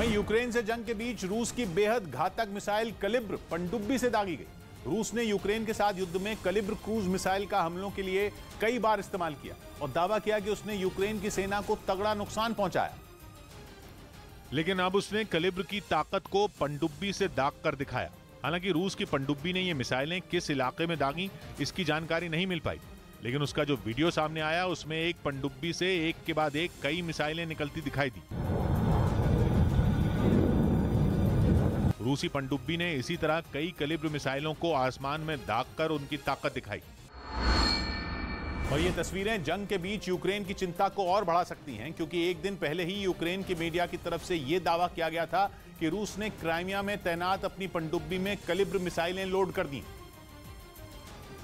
वहीं यूक्रेन से जंग के बीच रूस की बेहद घातक मिसाइल कलिब्र पनडुब्बी से दागी गई। रूस ने यूक्रेन के साथ युद्ध में कलिब्र क्रूज मिसाइल का हमलों के लिए कई बार इस्तेमाल किया और दावा किया कि उसने यूक्रेन की सेना को तगड़ा नुकसान पहुंचाया। लेकिन अब उसने कलिब्र की ताकत को पनडुब्बी से दाग कर दिखाया। हालांकि रूस की पनडुब्बी ने ये मिसाइलें किस इलाके में दागी इसकी जानकारी नहीं मिल पाई, लेकिन उसका जो वीडियो सामने आया उसमें एक पनडुब्बी से एक के बाद एक कई मिसाइलें निकलती दिखाई दी। रूसी पनडुब्बी ने इसी तरह कई कलिब्र मिसाइलों को आसमान में दागकर उनकी ताकत दिखाई। और ये तस्वीरें जंग के बीच यूक्रेन की चिंता को और बढ़ा सकती हैं, क्योंकि एक दिन पहले ही यूक्रेन की मीडिया की तरफ से यह दावा किया गया था कि रूस ने क्राइमिया में तैनात अपनी पनडुब्बी में कलिब्र मिसाइलें लोड कर दी।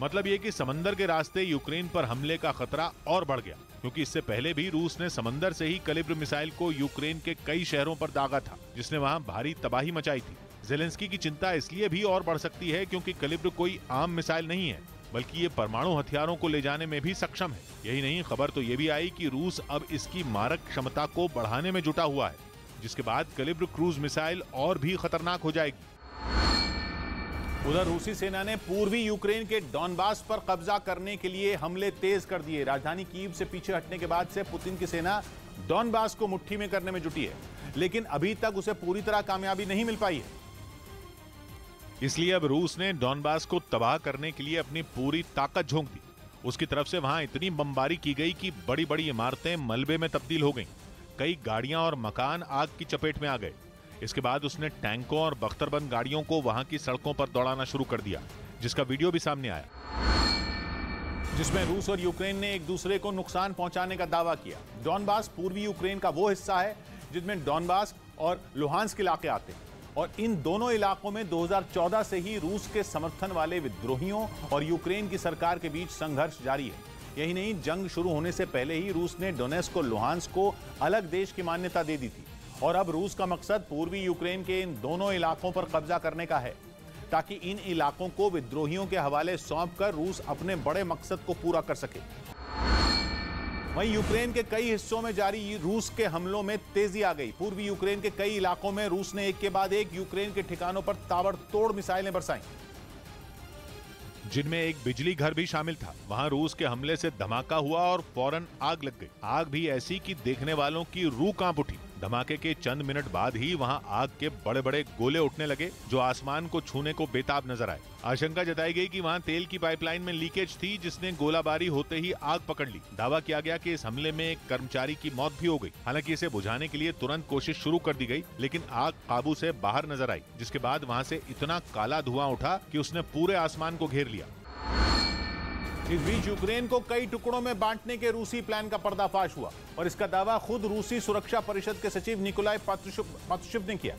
मतलब यह कि समंदर के रास्ते यूक्रेन पर हमले का खतरा और बढ़ गया, क्योंकि इससे पहले भी रूस ने समंदर से ही कलिब्र मिसाइल को यूक्रेन के कई शहरों पर दागा था, जिसने वहां भारी तबाही मचाई थी। ज़ेलेंस्की की चिंता इसलिए भी और बढ़ सकती है क्योंकि कलिब्र कोई आम मिसाइल नहीं है, बल्कि ये परमाणु हथियारों को ले जाने में भी सक्षम है। यही नहीं, खबर तो ये भी आई कि रूस अब इसकी मारक क्षमता को बढ़ाने में जुटा हुआ है, जिसके बाद कलिब्र क्रूज मिसाइल और भी खतरनाक हो जाएगी। उधर रूसी सेना ने पूर्वी यूक्रेन के डॉनबास पर कब्जा करने के लिए हमले तेज कर दिए। राजधानी कीव से पीछे हटने के बाद से पुतिन की सेना डॉनबास को मुट्ठी में करने में जुटी है, लेकिन अभी तक उसे पूरी तरह कामयाबी नहीं मिल पाई है। इसलिए अब रूस ने डॉनबास को तबाह करने के लिए अपनी पूरी ताकत झोंक दी। उसकी तरफ से वहां इतनी बमबारी की गई कि बड़ी बड़ी इमारतें मलबे में तब्दील हो गईं। कई गाड़ियां और मकान आग की चपेट में आ गए। इसके बाद उसने टैंकों और बख्तरबंद गाड़ियों को वहां की सड़कों पर दौड़ाना शुरू कर दिया, जिसका वीडियो भी सामने आया, जिसमें रूस और यूक्रेन ने एक दूसरे को नुकसान पहुंचाने का दावा किया। डॉनबास पूर्वी यूक्रेन का वो हिस्सा है जिसमें डॉनबास और लुहांस्क इलाके आते हैं, और इन दोनों इलाकों में 2014 से ही रूस के समर्थन वाले विद्रोहियों और यूक्रेन की सरकार के बीच संघर्ष जारी है। यही नहीं, जंग शुरू होने से पहले ही रूस ने डोनेट्स्क और लुहांस्क को अलग देश की मान्यता दे दी थी, और अब रूस का मकसद पूर्वी यूक्रेन के इन दोनों इलाकों पर कब्जा करने का है, ताकि इन इलाकों को विद्रोहियों के हवाले सौंपकर रूस अपने बड़े मकसद को पूरा कर सके। वहीं यूक्रेन के कई हिस्सों में जारी रूस के हमलों में तेजी आ गई। पूर्वी यूक्रेन के कई इलाकों में रूस ने एक के बाद एक यूक्रेन के ठिकानों पर ताबड़तोड़ मिसाइलें बरसाईं, जिनमें एक बिजली घर भी शामिल था। वहां रूस के हमले से धमाका हुआ और फौरन आग लग गई। आग भी ऐसी कि देखने वालों की रूह कांप उठी। धमाके के चंद मिनट बाद ही वहां आग के बड़े बड़े गोले उठने लगे, जो आसमान को छूने को बेताब नजर आए। आशंका जताई गई कि वहां तेल की पाइपलाइन में लीकेज थी, जिसने गोलाबारी होते ही आग पकड़ ली। दावा किया गया कि इस हमले में एक कर्मचारी की मौत भी हो गई। हालांकि इसे बुझाने के लिए तुरंत कोशिश शुरू कर दी गई, लेकिन आग काबू से बाहर नजर आई, जिसके बाद वहां से इतना काला धुआं उठा कि उसने पूरे आसमान को घेर लिया। इस बीच यूक्रेन को कई टुकड़ों में बांटने के रूसी प्लान का पर्दाफाश हुआ, और इसका दावा खुद रूसी सुरक्षा परिषद के सचिव निकोलाई पात्रुशेव ने किया,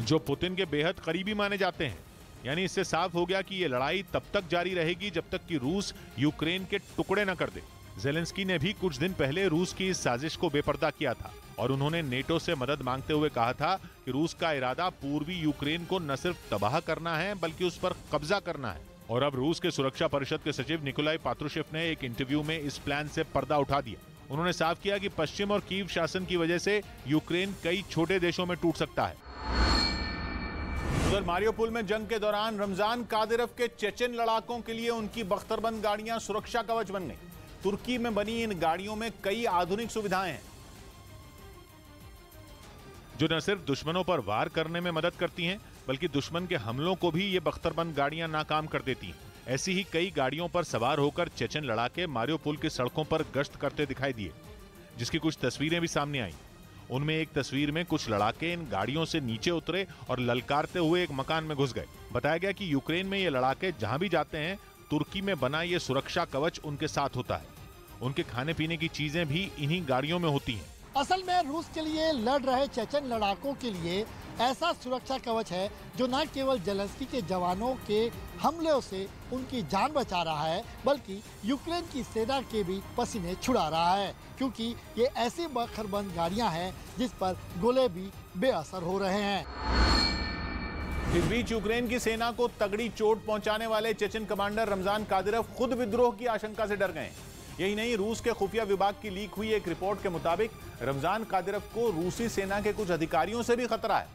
जो पुतिन के बेहद करीबी माने जाते हैं। यानी इससे साफ हो गया कि यह लड़ाई तब तक जारी रहेगी जब तक कि रूस यूक्रेन के टुकड़े न कर दे। ज़ेलेंस्की ने भी कुछ दिन पहले रूस की इस साजिश को बेपर्दा किया था, और उन्होंने नेटो से मदद मांगते हुए कहा था कि रूस का इरादा पूर्वी यूक्रेन को न सिर्फ तबाह करना है, बल्कि उस पर कब्जा करना है। और अब रूस के सुरक्षा परिषद के सचिव निकोलाई पात्रुशेव ने एक इंटरव्यू में इस प्लान से पर्दा उठा दिया। उन्होंने साफ किया कि पश्चिम और कीव शासन की वजह से यूक्रेन कई छोटे देशों में टूट सकता है। उधर मारियोपोल में जंग के दौरान रमजान कादिरोव के चेचेन लड़ाकों के लिए उनकी बख्तरबंद गाड़ियां सुरक्षा कवच बन गई। तुर्की में बनी इन गाड़ियों में कई आधुनिक सुविधाएं हैं, जो न सिर्फ दुश्मनों पर वार करने में मदद करती हैं, बल्कि दुश्मन के हमलों को भी ये बख्तरबंद गाड़ियां नाकाम कर देती हैं। ऐसी ही कई गाड़ियों पर सवार होकर चेचन लड़ाके मारियोपोल की सड़कों पर गश्त करते दिखाई दिए, जिसकी कुछ तस्वीरें भी सामने आईं। उनमें एक तस्वीर में कुछ लड़ाके इन गाड़ियों से नीचे उतरे और ललकारते हुए एक मकान में घुस गए। बताया गया कि यूक्रेन में ये लड़ाके जहां भी जाते हैं, तुर्की में बना ये सुरक्षा कवच उनके साथ होता है। उनके खाने पीने की चीजें भी इन्हीं गाड़ियों में होती हैं। असल में रूस के लिए लड़ रहे चेचन लड़ाकों के लिए ऐसा सुरक्षा कवच है जो न केवल ज़ेलेंस्की के जवानों के हमलों से उनकी जान बचा रहा है, बल्कि यूक्रेन की सेना के भी पसीने छुड़ा रहा है, क्योंकि ये ऐसी बख्तरबंद गाड़ियां हैं जिस पर गोले भी बेअसर हो रहे हैं। इस बीच यूक्रेन की सेना को तगड़ी चोट पहुंचाने वाले चेचन कमांडर रमजान कादिरोव खुद विद्रोह की आशंका से डर गए। यही नहीं, रूस के खुफिया विभाग की लीक हुई एक रिपोर्ट के मुताबिक रमजान कादिरोव को रूसी सेना के कुछ अधिकारियों से भी खतरा है।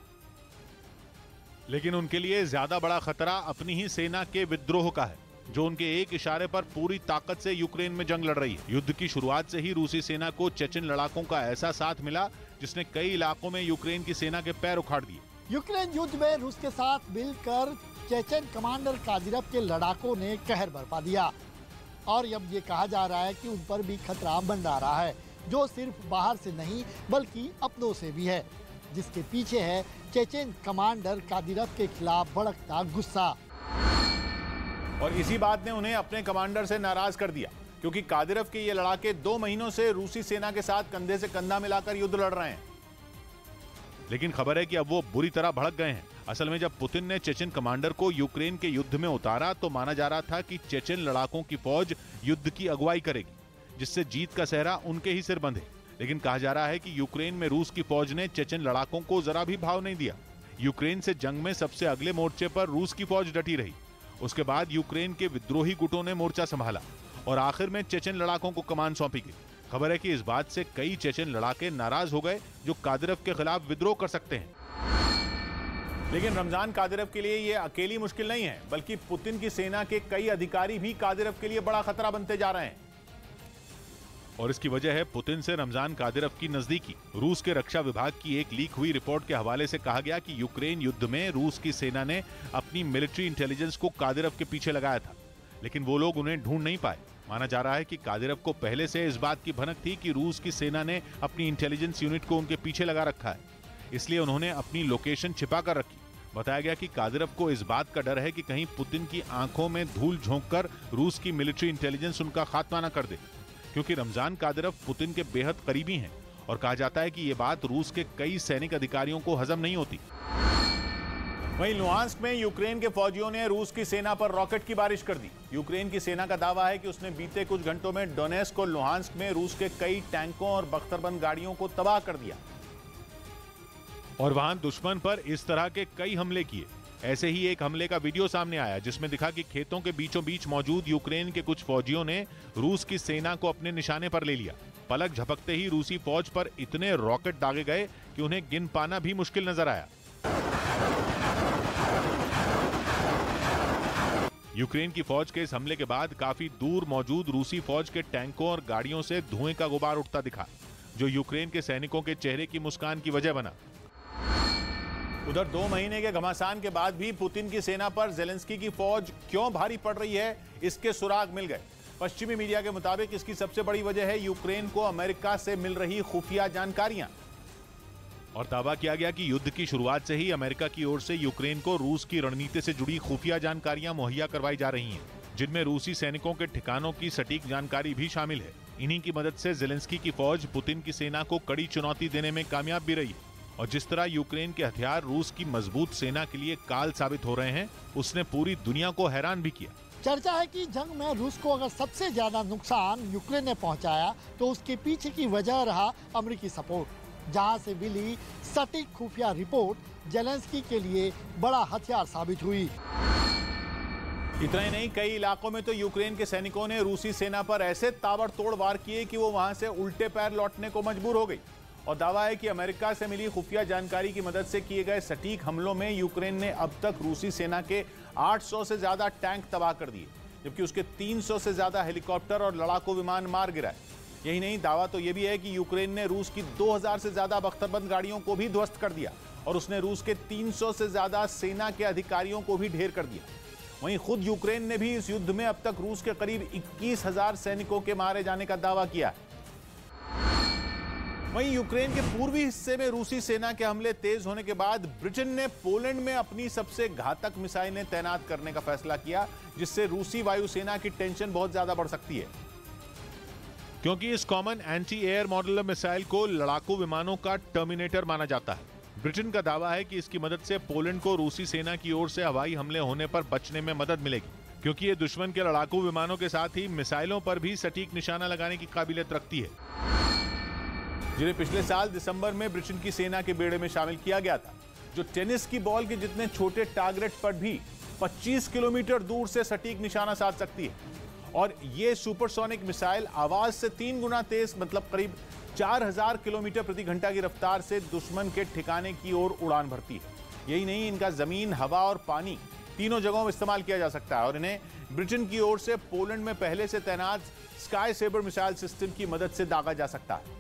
लेकिन उनके लिए ज्यादा बड़ा खतरा अपनी ही सेना के विद्रोह का है, जो उनके एक इशारे पर पूरी ताकत से यूक्रेन में जंग लड़ रही है। युद्ध की शुरुआत से ही रूसी सेना को चेचन लड़ाकों का ऐसा साथ मिला जिसने कई इलाकों में यूक्रेन की सेना के पैर उखाड़ दिए। यूक्रेन युद्ध में रूस के साथ मिलकर चेचन कमांडर कादिरव के लड़ाकों ने कहर बरपा दिया और अब ये कहा जा रहा है कि उन पर भी खतरा मंडरा रहा है, जो सिर्फ बाहर से नहीं बल्कि अपनों से भी है, जिसके पीछे है चेचन कमांडर कादिरव के खिलाफ भड़कता गुस्सा। और इसी बात ने उन्हें अपने कमांडर से नाराज कर दिया, क्योंकि कादिरव के ये लड़ाके 2 महीनों से रूसी सेना के साथ कंधे से कंधा मिलाकर युद्ध लड़ रहे हैं। लेकिन खबर है कि अब वो बुरी तरह भड़क गए हैं। असल में जब पुतिन ने चेचन कमांडर को यूक्रेन के युद्ध में उतारा तो माना जा रहा था कि चेचन लड़ाकों की फौज युद्ध की अगुवाई करेगी, जिससे जीत का सेहरा उनके ही सिर बंधे। लेकिन कहा जा रहा है कि यूक्रेन में रूस की फौज ने चेचन लड़ाकों को जरा भी भाव नहीं दिया। यूक्रेन से जंग में सबसे अगले मोर्चे पर रूस की फौज डटी रही। उसके बाद यूक्रेन के विद्रोही गुटों ने मोर्चा संभाला और आखिर में चेचन लड़ाकों को कमान सौंपी गई। खबर है कि इस बात से कई चेचन लड़ाके नाराज हो गए जो कादिरव के खिलाफ विद्रोह कर सकते हैं। लेकिन रमजान कादिरव के लिए यह अकेली मुश्किल नहीं है, बल्कि पुतिन की सेना के कई अधिकारी भी कादिरव के लिए बड़ा खतरा बनते जा रहे हैं। और इसकी वजह है पुतिन से रमजान कादिरव की नजदीकी। रूस के रक्षा विभाग की एक लीक हुई रिपोर्ट के हवाले से कहा गया कि यूक्रेन युद्ध में रूस की सेना ने अपनी मिलिट्री इंटेलिजेंस को कादिरव के पीछे लगाया था, लेकिन वो लोग उन्हें ढूंढ नहीं पाए। माना जा रहा है कि कादिरव को पहले से इस बात की भनक थी कि रूस की सेना ने अपनी इंटेलिजेंस यूनिट को उनके पीछे लगा रखा है, इसलिए उन्होंने अपनी लोकेशन छिपा कर रखी। बताया गया कि कादिरव को इस बात का डर है कि कहीं पुतिन की आंखों में धूल झोंककर रूस की मिलिट्री इंटेलिजेंस उनका खात्मा न कर दे, क्योंकि रमजान कादिरव पुतिन के बेहद करीबी हैं और कहा जाता है कि ये बात रूस के कई सैनिक अधिकारियों को हजम नहीं होती। वहीं लुहांस्क में यूक्रेन के फौजियों ने रूस की सेना पर रॉकेट की बारिश कर दी। यूक्रेन की सेना का दावा है कि उसने बीते कुछ घंटों में डोनेस्क और लुहांस्क में रूस के कई टैंकों और बख्तरबंद गाड़ियों को तबाह कर दिया और वहां दुश्मन पर इस तरह के कई हमले किए। ऐसे ही एक हमले का वीडियो सामने आया जिसमें दिखा कि खेतों के बीचों बीच मौजूद यूक्रेन के कुछ फौजियों ने रूस की सेना को अपने निशाने पर ले लिया। पलक झपकते ही रूसी फौज पर इतने रॉकेट दागे गए कि उन्हें गिन पाना भी मुश्किल नजर आया। यूक्रेन की फौज के इस हमले के बाद काफी दूर मौजूद रूसी फौज के टैंकों और गाड़ियों से धुएं का गुबार उठता दिखा, जो यूक्रेन के सैनिकों के चेहरे की मुस्कान की वजह बना। उधर 2 महीने के घमासान के बाद भी पुतिन की सेना पर ज़ेलेंस्की की फौज क्यों भारी पड़ रही है, इसके सुराग मिल गए। पश्चिमी मीडिया के मुताबिक इसकी सबसे बड़ी वजह है यूक्रेन को अमेरिका से मिल रही खुफिया जानकारियां। और दावा किया गया कि युद्ध की शुरुआत से ही अमेरिका की ओर से यूक्रेन को रूस की रणनीति से जुड़ी खुफिया जानकारियां मुहैया करवाई जा रही हैं, जिनमें रूसी सैनिकों के ठिकानों की सटीक जानकारी भी शामिल है। इन्हीं की मदद से ज़ेलेंस्की की फौज पुतिन की सेना को कड़ी चुनौती देने में कामयाब भी रही है। और जिस तरह यूक्रेन के हथियार रूस की मजबूत सेना के लिए काल साबित हो रहे हैं, उसने पूरी दुनिया को हैरान भी किया। चर्चा है कि जंग में रूस को अगर सबसे ज्यादा नुकसान यूक्रेन ने पहुंचाया तो उसके पीछे की वजह रहा अमेरिकी सपोर्ट, जहां से मिली सटीक खुफिया रिपोर्ट ज़ेलेंस्की के लिए बड़ा हथियार साबित हुई। इतना ही नहीं, कई इलाकों में तो यूक्रेन के सैनिकों ने रूसी सेना पर ऐसे ताबड़तोड़ वार किए कि वो वहां से उल्टे पैर लौटने को मजबूर हो गई। और दावा है कि अमेरिका से मिली खुफिया जानकारी की मदद से किए गए सटीक हमलों में यूक्रेन ने अब तक रूसी सेना के 800 से ज्यादा टैंक तबाह कर दिए, जबकि उसके 300 से ज्यादा हेलीकॉप्टर और लड़ाकू विमान मार गिराए। यही नहीं, दावा तो यह भी है कि यूक्रेन ने रूस की 2000 से ज्यादा बख्तरबंद गाड़ियों को भी ध्वस्त कर दिया और उसने रूस के 300 से ज्यादा सेना के अधिकारियों को भी ढेर कर दिया। वहीं खुद यूक्रेन ने भी इस युद्ध में अब तक रूस के करीब 21,000 सैनिकों के मारे जाने का दावा किया है। वहीं यूक्रेन के पूर्वी हिस्से में रूसी सेना के हमले तेज होने के बाद ब्रिटेन ने पोलैंड में अपनी सबसे घातक मिसाइलें तैनात करने का फैसला किया, जिससे रूसी वायुसेना की टेंशन बहुत ज्यादा बढ़ सकती है, क्योंकि इस common anti air modular missile को लड़ाकू विमानों का टर्मिनेटर माना जाता है। ब्रिटेन का दावा है कि इसकी मदद से पोलैंड को रूसी सेना की ओर से हवाई हमले होने पर बचने में मदद मिलेगी, क्योंकि ये दुश्मन के लड़ाकू विमानों के साथ ही मिसाइलों पर भी सटीक निशाना लगाने की काबिलियत रखती है, जिन्हें पिछले साल दिसंबर में ब्रिटेन की सेना के बेड़े में शामिल किया गया था, जो टेनिस की बॉल के जितने छोटे टारगेट पर भी 25 किलोमीटर दूर से सटीक निशाना साध सकती है। और ये सुपरसोनिक मिसाइल आवाज से 3 गुना तेज, मतलब करीब 4000 किलोमीटर प्रति घंटा की रफ्तार से दुश्मन के ठिकाने की ओर उड़ान भरती है। यही नहीं, इनका जमीन, हवा और पानी तीनों जगहों में इस्तेमाल किया जा सकता है और इन्हें ब्रिटेन की ओर से पोलैंड में पहले से तैनात स्काई सेबर मिसाइल सिस्टम की मदद से दागा जा सकता है।